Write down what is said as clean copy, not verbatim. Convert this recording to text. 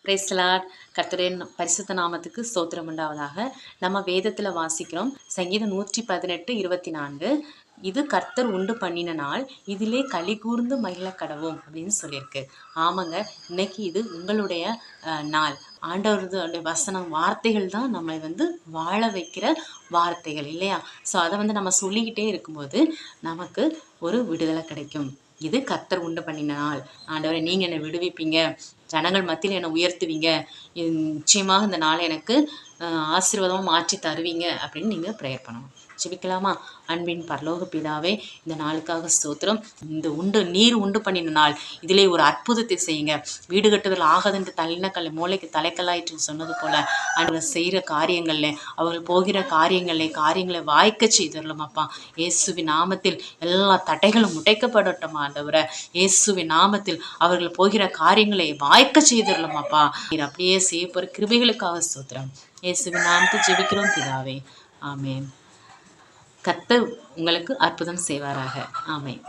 Praise the Lord. கர்த்தருடைய பரிசுத்த நாமத்துக்கு ஸ்தோத்திரம் உண்டாவதாக. நம்ம வேதத்தில் வாசிக்கிறோம், சங்கீதம் 118:24. இது கர்த்தர் உண்டு பண்ணின நாள், இதிலே களி கூர்ந்து மகிழ கடவோம் அப்படின்னு சொல்லியிருக்கு. ஆமாங்க, இன்னைக்கு இது உங்களுடைய நாள். ஆண்டவருடைய வசனம் வார்த்தைகள் தான் நம்மளை வாழ வைக்கிற வார்த்தைகள் இல்லையா? ஸோ அதை நம்ம சொல்லிக்கிட்டே இருக்கும்போது நமக்கு ஒரு விடுதலை கிடைக்கும். இது கர்த்தர் உண்டு பண்ணின நாள். ஆண்டவரை நீங்கள் என்னை விடுவிப்பீங்க, ஜனங்கள் மத்தியில் என்னை உயர்த்துவீங்க, நிச்சயமாக இந்த நாளை எனக்கு ஆசீர்வாதமாக மாற்றி தருவீங்க அப்படின்னு நீங்கள் ப்ரேயர் பண்ணணும். ஜெபிக்கலாமா? அன்பின் பரலோக பிதாவே, இந்த நாளுக்காக ஸ்தோத்திரம். இந்த நீர் உண்டு பண்ணின நாள், இதிலே ஒரு அற்புதத்தை செய்யுங்க. வீடு கட்டுதல் ஆகாதென்று தள்ளின கல் மூளைக்கு தலைக்கல்லாயிற்று சொன்னது போல ஆண்டவர் செய்கிற காரியங்கள்ல, அவர்கள் போகிற காரியங்களை வாய்க்க செய்தரலும் அப்பா. இயேசுவின் நாமத்தில் எல்லா தடைகளும் உடைக்கப்படட்டும் ஆண்டவரை. இயேசுவின் நாமத்தில் அவர்கள் போகிற காரியங்களை வாய்க்க செய்தரலும் அப்பா. நீர் அப்படியே செய்ய போகிற கிருபைகளுக்காக ஸ்தோத்திரம். இயேசுவின் நாமத்தில் ஜெபிக்கிறோம் பிதாவே, ஆமேன். கர்த்தர் உங்களுக்கு அற்புதம் செய்வாராக. ஆமென்.